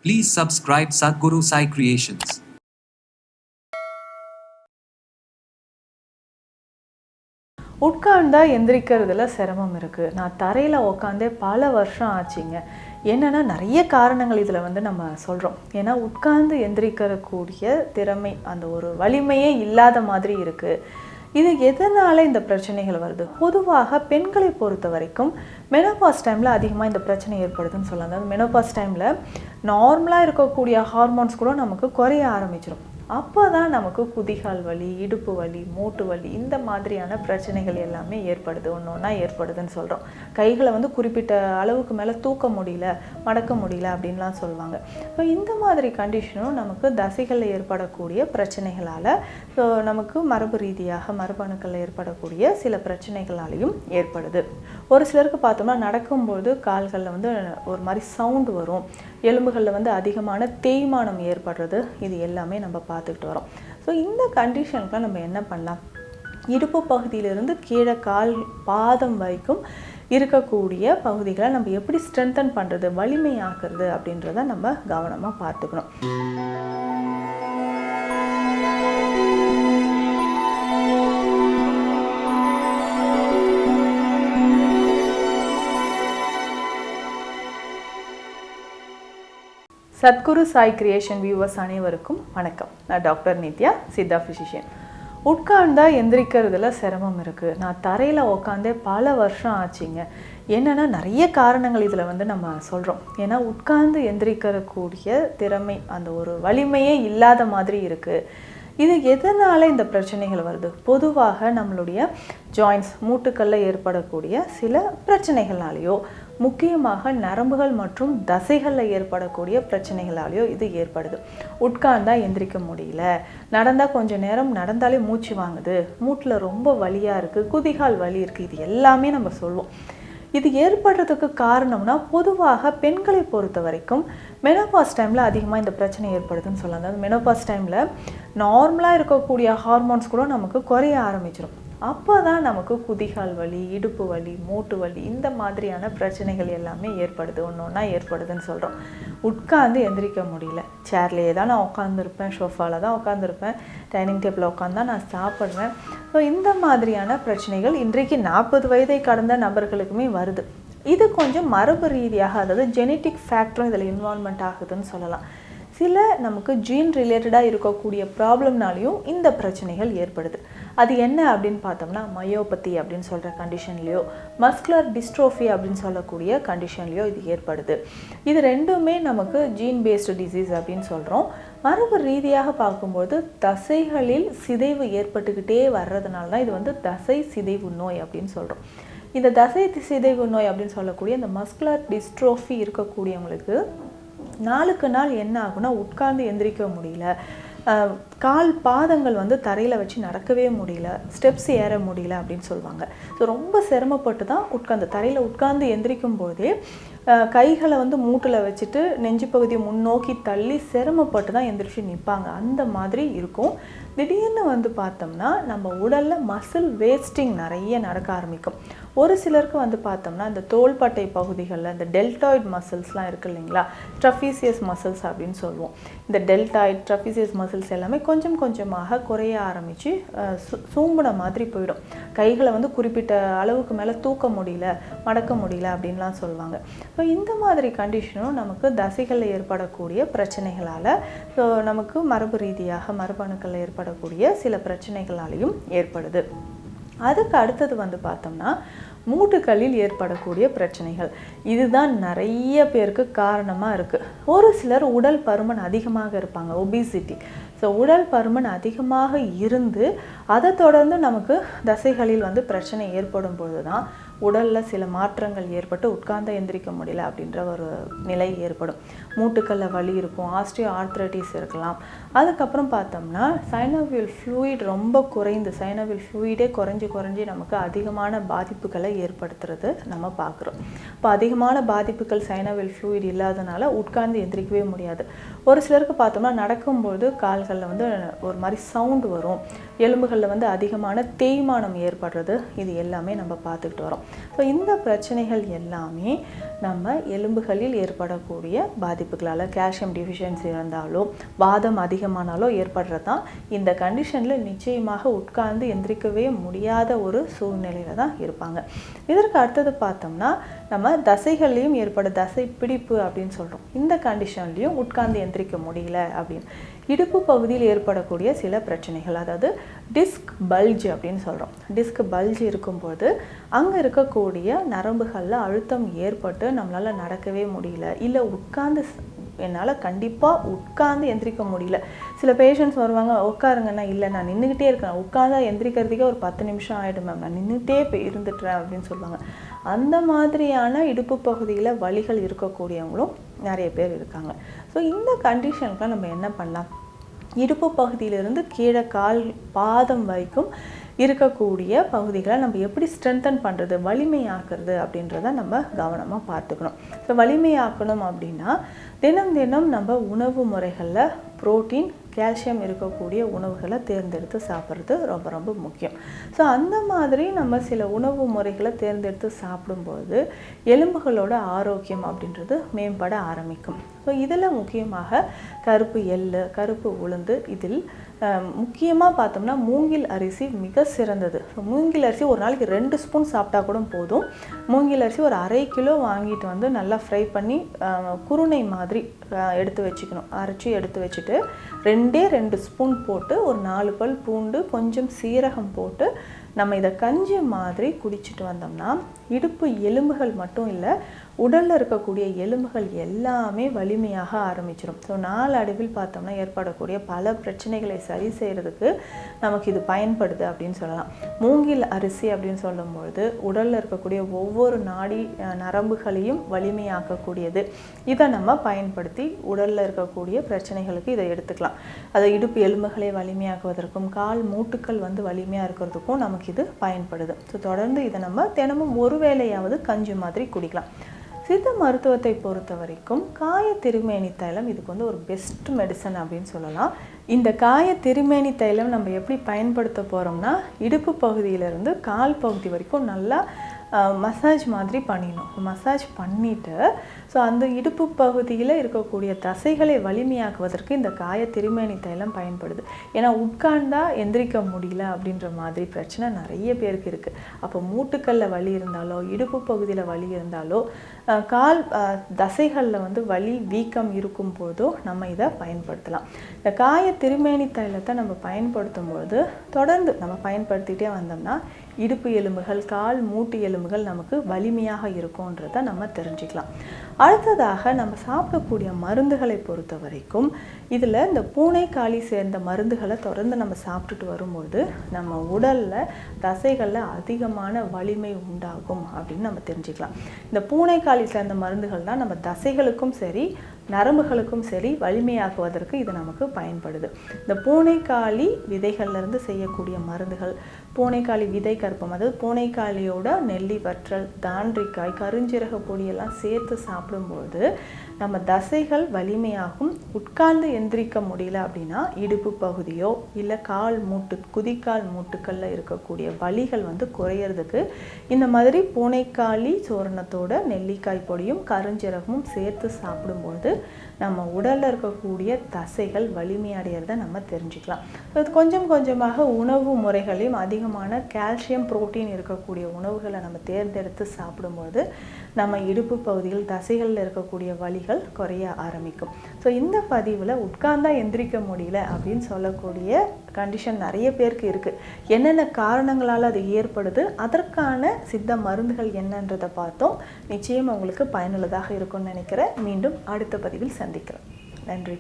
Please subscribe Sadhguru Sai Creations. உட்கார்ந்தா எந்திரிக்கிறதுல சிரமம் இருக்குது. நான் தரையில் உட்காந்தே பல வருஷம் ஆச்சுங்க. என்னென்னா நிறைய காரணங்கள் இதில் வந்து நம்ம சொல்கிறோம். ஏன்னா உட்கார்ந்து எந்திரிக்கிறக்கூடிய திறமை அந்த ஒரு வலிமையே இல்லாத மாதிரி இருக்குது. இது எதனால் இந்த பிரச்சனைகள் வருது? பொதுவாக பெண்களை பொறுத்த வரைக்கும் மெனோபாஸ் டைமில் அதிகமாக இந்த பிரச்சனை ஏற்படுதுன்னு சொல்லலாம். அதாவது மெனோபாஸ் டைமில் நார்மலாக இருக்கக்கூடிய ஹார்மோன்ஸ் கூட நமக்கு குறைய ஆரம்பிச்சிடும். அப்போ தான் நமக்கு குதிகால் வலி, இடுப்பு வலி, மூட்டு வலி இந்த மாதிரியான பிரச்சனைகள் எல்லாமே ஏற்படுது, ஒன்று ஒன்றா ஏற்படுதுன்னு சொல்கிறோம். கைகளை வந்து குறிப்பிட்ட அளவுக்கு மேலே தூக்க முடியல, மடக்க முடியல அப்படின்லாம் சொல்லுவாங்க. ஸோ இந்த மாதிரி கண்டிஷனும் நமக்கு தசைகளில் ஏற்படக்கூடிய பிரச்சனைகளால், ஸோ நமக்கு மரபு ரீதியாக மரபணுக்களில் ஏற்படக்கூடிய சில பிரச்சனைகளாலையும் ஏற்படுது. ஒரு சிலருக்கு பார்த்தோம்னா நடக்கும்போது கால்களில் வந்து ஒரு மாதிரி சவுண்டு வரும், எலும்புகளில் வந்து அதிகமான தேய்மானம் ஏற்படுறது, இது எல்லாமே நம்ம பார்த்துக்கிட்டு வரோம். ஸோ இந்த கண்டிஷனுக்குலாம் நம்ம என்ன பண்ணலாம்? இடுப்பு பகுதியிலிருந்து கீழே கால் பாதம் வரைக்கும் இருக்கக்கூடிய பகுதிகளை நம்ம எப்படி ஸ்ட்ரென்தன் பண்ணுறது, வலிமையாக்குறது அப்படின்றத நம்ம கவனமாக பார்த்துக்கணும். சத்குரு சாய் கிரியேஷன் வியூவர்ஸ் அனைவருக்கும் வணக்கம். நான் டாக்டர் நித்யா, சித்தா ஃபிசிஷியன். உட்கார்ந்தா எந்திரிக்கிறதுல சிரமம் இருக்குது. நான் தரையில் உட்காந்தே பல வருஷம் ஆச்சுங்க. என்னென்னா நிறைய காரணங்கள் இதில் வந்து நம்ம சொல்கிறோம். ஏன்னா உட்கார்ந்து எந்திரிக்கிறக்கூடிய திறமை அந்த ஒரு வலிமையே இல்லாத மாதிரி இருக்குது. இது எதனால் இந்த பிரச்சனைகள் வருது? பொதுவாக நம்மளுடைய ஜாயின்ஸ், மூட்டுக்களில் ஏற்படக்கூடிய சில பிரச்சனைகள்னாலேயோ, முக்கியமாக நரம்புகள் மற்றும் தசைகளில் ஏற்படக்கூடிய பிரச்சனைகளாலேயோ இது ஏற்படுது. உட்கார்ந்தா எந்திரிக்க முடியல, நடந்தால் கொஞ்சம் நேரம் நடந்தாலே மூச்சு வாங்குது, மூட்டில் ரொம்ப வலியாக இருக்குது, குதிகால் வலி இருக்குது, இது எல்லாமே நம்ம சொல்லுவோம். இது ஏற்படுறதுக்கு காரணம்னா பொதுவாக பெண்களை பொறுத்த வரைக்கும் மெனோபாஸ் டைமில் அதிகமாக இந்த பிரச்சனை ஏற்படுதுன்னு சொல்லலாம். அதாவது மெனோபாஸ் டைமில் நார்மலாக இருக்கக்கூடிய ஹார்மோன்ஸ் கூட நமக்கு குறைய ஆரம்பிச்சிடும். அப்போ தான் நமக்கு குதிகால் வலி, இடுப்பு வலி, மூட்டு வலி இந்த மாதிரியான பிரச்சனைகள் எல்லாமே ஏற்படுது, ஒன்று ஒன்றா ஏற்படுதுன்னு சொல்கிறோம். உட்காந்து எந்திரிக்க முடியல, சேர்லேயே தான் நான் உட்காந்துருப்பேன், ஷோஃபாவில் தான் உட்காந்துருப்பேன், டைனிங் டேபிளில் உட்காந்து தான் நான் சாப்பிட்றேன். ஸோ இந்த மாதிரியான பிரச்சனைகள் இன்றைக்கு 40 வயதை கடந்த நபர்களுக்குமே வருது. இது கொஞ்சம் மரபு ரீதியாக, அதாவது ஜெனட்டிக் ஃபேக்டரும் இதில் இன்வால்மெண்ட் ஆகுதுன்னு சொல்லலாம். சில நமக்கு ஜீன் ரிலேட்டடாக இருக்கக்கூடிய ப்ராப்ளம்னாலையும் இந்த பிரச்சனைகள் ஏற்படுது. அது என்ன அப்படின்னு பார்த்தோம்னா மயோபதி அப்படின்னு சொல்கிற கண்டிஷன்லேயோ, மஸ்குலர் டிஸ்ட்ரோஃபி அப்படின்னு சொல்லக்கூடிய கண்டிஷன்லேயோ இது ஏற்படுது. இது ரெண்டுமே நமக்கு ஜீன் பேஸ்டு டிசீஸ் அப்படின்னு சொல்கிறோம். மரபு ரீதியாக பார்க்கும்போது தசைகளில் சிதைவு ஏற்பட்டுக்கிட்டே வர்றதுனால தான் இது வந்து தசை சிதைவு நோய் அப்படின்னு சொல்கிறோம். இந்த தசை சிதைவு நோய் அப்படின்னு சொல்லக்கூடிய இந்த மஸ்குலர் டிஸ்ட்ரோஃபி இருக்கக்கூடியவங்களுக்கு நாளுக்கு நாள் என்ன ஆகுனா உட்கார்ந்து எந்திரிக்க முடியல, கால் பாதங்கள் வந்து தரையில் வச்சு நடக்கவே முடியல, ஸ்டெப்ஸ் ஏற முடியல அப்படின்னு சொல்லுவாங்க. ஸோ ரொம்ப சிரமப்பட்டு தான் தரையில் உட்கார்ந்து எந்திரிக்கும் போதே கைகளை வந்து மூட்டில் வச்சுட்டு நெஞ்சு பகுதியை முன்னோக்கி தள்ளி சிரமப்பட்டு தான் எந்திரிச்சு நிற்பாங்க. அந்த மாதிரி இருக்கும். திடீர்னு வந்து பார்த்தோம்னா நம்ம உடலில் மசில் வேஸ்டிங் நிறைய நடக்க ஆரம்பிக்கும். ஒரு சிலருக்கு வந்து பார்த்தோம்னா இந்த தோள்பட்டை பகுதிகளில் இந்த டெல்டாய்ட் மசில்ஸ்லாம் இருக்குது இல்லைங்களா, ட்ரஃபீசியஸ் மசில்ஸ் அப்படின்னு சொல்லுவோம். இந்த டெல்டாய்ட், ட்ரஃபீசியஸ் மசில்ஸ் எல்லாமே கொஞ்சம் கொஞ்சமாக குறைய ஆரம்பித்து சூம்புன மாதிரி போயிடும். கைகளை வந்து குறிப்பிட்ட அளவுக்கு மேலே தூக்க முடியல, மடக்க முடியல அப்படின்லாம் சொல்லுவாங்க. ஸோ இந்த மாதிரி கண்டிஷனும் நமக்கு தசைகளில் ஏற்படக்கூடிய பிரச்சனைகளால், ஸோ நமக்கு மரபு ரீதியாக மரபணுக்களில் ஏற்படக்கூடிய சில பிரச்சனைகளாலையும் ஏற்படுது. அதுக்கு அடுத்தது வந்து பார்த்தோம்னா மூட்டுகளில் ஏற்படக்கூடிய பிரச்சனைகள். இதுதான் நிறைய பேருக்கு காரணமாக இருக்குது. ஒரு சிலர் உடல் பருமன் அதிகமாக இருப்பாங்க, ஒபிசிட்டி. ஸோ உடல் பருமன் அதிகமாக இருந்து அதை தொடர்ந்து நமக்கு தசைகளில் வந்து பிரச்சனை ஏற்படும் பொழுது தான் உடலில் சில மாற்றங்கள் ஏற்பட்டு உட்கார்ந்து எந்திரிக்க முடியல அப்படின்ற ஒரு நிலை ஏற்படும். மூட்டுக்களில் வலி இருக்கும், ஆஸ்டியோ ஆர்த்ரைட்டிஸ் இருக்கலாம். அதுக்கப்புறம் பார்த்தோம்னா சைனோவியல் ஃப்ளூயிட் ரொம்ப குறைந்து, சைனோவியல் ஃப்ளூயிடே குறைஞ்சி நமக்கு அதிகமான பாதிப்புகளை ஏற்படுத்துறது நம்ம பார்க்குறோம். இப்போ அதிகமான பாதிப்புகள் சைனோவியல் ஃப்ளூயிட் இல்லாதனால உட்கார்ந்து எந்திரிக்கவே முடியாது. ஒரு சிலருக்கு பார்த்தோம்னா நடக்கும்போது கால்களில் வந்து ஒரு மாதிரி சவுண்டு வரும், எலும்புகளில் வந்து அதிகமான தேய்மானம் ஏற்படுறது, இது எல்லாமே நம்ம பார்த்துக்கிட்டு வரோம். ஸோ இந்த பிரச்சனைகள் எல்லாமே நம்ம எலும்புகளில் ஏற்படக்கூடிய பாதிப்புகளால் கால்சியம் டிஃபிஷியன்சி இருந்தாலோ வாதம் அதிகமானாலோ ஏற்படுறது தான். இந்த கண்டிஷனில் நிச்சயமாக உட்கார்ந்து எந்திரிக்கவே முடியாத ஒரு சூழ்நிலையில் தான் இருப்பாங்க. இதற்கு அடுத்தது பார்த்தோம்னா நம்ம தசைகள்லையும் தசை பிடிப்பு அப்படின்னு சொல்கிறோம். இந்த கண்டிஷன்லையும் உட்கார்ந்து எந்திரிக்க முடியல அப்படின்னு இடுப்பு பகுதியில் ஏற்படக்கூடிய சில பிரச்சனைகள், அதாவது டிஸ்க் பல்ஜ் அப்படின்னு சொல்கிறோம். டிஸ்க் பல்ஜ் இருக்கும்போது அங்கே இருக்கக்கூடிய நரம்புகளில் அழுத்தம் ஏற்பட்டு நம்மளால் நடக்கவே முடியல, இல்லை என்னால் கண்டிப்பாக உட்கார்ந்து எந்திரிக்க முடியல. சில பேஷண்ட்ஸ் வருவாங்க, உட்காருங்கன்னா இல்லை நான் நின்றுக்கிட்டே இருக்கேன், உட்கார்ந்தா எந்திரிக்கிறதுக்கே ஒரு 10 நிமிஷம் ஆகிடும் மேம், நான் நின்றுட்டே இருந்துட்டுறேன் அப்படின்னு சொல்லுவாங்க. அந்த மாதிரியான இடுப்பு பகுதியில் வலிகள் இருக்கக்கூடியவங்களும் நிறைய பேர் இருக்காங்க. ஸோ இந்த கண்டிஷனுக்குலாம் நம்ம என்ன பண்ணலாம்? இடுப்பு பகுதியிலிருந்து கீழே கால் பாதம் வரைக்கும் இருக்கக்கூடிய பகுதிகளை நம்ம எப்படி ஸ்ட்ரென்தன் பண்ணுறது, வலிமையாக்குறது அப்படின்றத நம்ம கவனமாக பார்த்துக்கணும். ஸோ வலிமையாக்கணும் அப்படின்னா தினம் தினம் நம்ம உணவு முறைகளில் புரோட்டீன் கால்சியம் இருக்கக்கூடிய உணவுகளை தேர்ந்தெடுத்து சாப்பிட்றது ரொம்ப ரொம்ப முக்கியம். ஸோ அந்த மாதிரி நம்ம சில உணவு முறைகளை தேர்ந்தெடுத்து சாப்பிடும்போது எலும்புகளோட ஆரோக்கியம் அப்படின்றது மேம்பட ஆரம்பிக்கும். ஸோ இதில் முக்கியமாக கருப்பு எள்ளு, கருப்பு உளுந்து, இதில் முக்கியமாக பார்த்தோம்னா மூங்கில் அரிசி மிக சிறந்தது. ஸோ மூங்கில் அரிசி ஒரு நாளைக்கு 2 ஸ்பூன் சாப்பிட்டா கூட போதும். மூங்கில் அரிசி ஒரு 1/2 கிலோ வாங்கிட்டு வந்து நல்லா ஃப்ரை பண்ணி குருணை மாதிரி எடுத்து வச்சுக்கணும். அரைச்சி எடுத்து வச்சுட்டு 2 ஸ்பூன் போட்டு ஒரு 4 பல் பூண்டு, கொஞ்சம் சீரகம் போட்டு நம்ம இதை கஞ்சி மாதிரி குடிச்சிட்டு வந்தோம்னா இடுப்பு எலும்புகள் மட்டும் இல்லை, உடலில் இருக்கக்கூடிய எலும்புகள் எல்லாமே வலிமையாக ஆரம்பிச்சிடும். ஸோ நாளடைவில் பார்த்தோம்னா ஏற்படக்கூடிய பல பிரச்சனைகளை சரி செய்கிறதுக்கு நமக்கு இது பயன்படுது அப்படின்னு சொல்லலாம். மூங்கில் அரிசி அப்படின்னு சொல்லும்பொழுது உடலில் இருக்கக்கூடிய ஒவ்வொரு நாடி நரம்புகளையும் வலிமையாக்கக்கூடியது. இதை நம்ம பயன்படுத்தி உடலில் இருக்கக்கூடிய பிரச்சனைகளுக்கு இதை எடுத்துக்கலாம். அதை இடுப்பு எலும்புகளை வலிமையாக்குவதற்கும் கால் மூட்டுக்கள் வலிமையாக இருக்கிறதுக்கும் நமக்கு இது பயன்படுது. ஸோ தொடர்ந்து இதை நம்ம தினமும் ஒரு வேளையாவது கஞ்சி மாதிரி குடிக்கலாம். சித்த மருத்துவத்தை பொறுத்த வரைக்கும் காய திருமேனி தைலம் இதுக்கு ஒரு பெஸ்ட் மெடிசன் அப்படின்னு சொல்லலாம். இந்த காய திருமேனி தைலம் நம்ம எப்படி பயன்படுத்த போகிறோம்னா இடுப்பு பகுதியிலேருந்து கால் பகுதி வரைக்கும் நல்லா மசாஜ் மாதிரி பண்ணிடணும். மசாஜ் பண்ணிவிட்டு ஸோ அந்த இடுப்பு பகுதியில் இருக்கக்கூடிய தசைகளை வலிமையாக்குவதற்கு இந்த காய திருமேனி தைலம் பயன்படுது. ஏன்னா உட்கார்ந்தா எந்திரிக்க முடியல அப்படின்ற மாதிரி பிரச்சனை நிறைய பேருக்கு இருக்குது. அப்போ மூட்டுக்களில் வலி இருந்தாலோ இடுப்பு பகுதியில் வலி இருந்தாலோ கால் தசைகளில் வலி வீக்கம் இருக்கும் போதோ நம்ம இதை பயன்படுத்தலாம். இந்த காய திருமேனி தைலத்தை நம்ம பயன்படுத்தும்போது தொடர்ந்து நம்ம பயன்படுத்திகிட்டே வந்தோம்னா இடுப்பு எலும்புகள், கால் மூட்டு எலும்புகள் நமக்கு வலிமையாக இருக்கும்ன்றதை நம்ம தெரிஞ்சுக்கலாம். அடுத்ததாக நம்ம சாப்பிடக்கூடிய மருந்துகளை பொறுத்த வரைக்கும் இதில் இந்த பூனைக்காளி சேர்ந்த மருந்துகளை தொடர்ந்து நம்ம சாப்பிட்டுட்டு வரும்போது நம்ம உடலில் தசைகளில் அதிகமான வலிமை உண்டாகும் அப்படின்னு நம்ம தெரிஞ்சுக்கலாம். இந்த பூனைக்காளி சேர்ந்த மருந்துகள் தான் நம்ம தசைகளுக்கும் சரி நரம்புகளுக்கும் சரி வலிமையாக்குவதற்கு இது நமக்கு பயன்படுது. இந்த பூனைக்காளி விதைகள்லேருந்து செய்யக்கூடிய மருந்துகள், பூனைக்காளி விதை கற்பம், அதாவது பூனைக்காளியோட நெல்லி வற்றல், தாண்டிக்காய், கருஞ்சீரக பொடியெல்லாம் சேர்த்து சாப்பிடும்போது நம்ம தசைகள் வலிமையாகும். உட்கார்ந்து எந்திரிக்க முடியல அப்படின்னா இடுப்பு பகுதியோ இல்லை கால் மூட்டு, குதிக்கால் மூட்டுக்களில் இருக்கக்கூடிய வலிகள் குறையிறதுக்கு இந்த மாதிரி பூனைக்காளி சூரணத்தோட நெல்லிக்காய் பொடியும் கருஞ்சீரகமும் சேர்த்து சாப்பிடும்போது நம்ம உடலில் இருக்கக்கூடிய தசைகள் வலிமையடைகிறத நம்ம தெரிஞ்சுக்கலாம். இது கொஞ்சம் கொஞ்சமாக உணவு முறைகளையும் அதிகமான கால்சியம் புரோட்டீன் இருக்கக்கூடிய உணவுகளை நம்ம தேர்ந்தெடுத்து சாப்பிடும்போது நம்ம இடுப்பு பகுதியில் தசைகளில் இருக்கக்கூடிய வலிகள் குறைய ஆரம்பிக்கும். ஸோ இந்த பதிவில் உட்கார்ந்தா எந்திரிக்க முடியல அப்படின்னு சொல்லக்கூடிய கண்டிஷன் நிறைய பேருக்கு இருக்குது. என்னென்ன காரணங்களால் அது ஏற்படுது, அதற்கான சித்த மருந்துகள் என்னன்றதை பார்த்தோம். நிச்சயம் உங்களுக்கு பயனுள்ளதாக இருக்கும்னு நினைக்கிறேன். மீண்டும் அடுத்த பதிவில் சந்திக்கிறேன். நன்றி.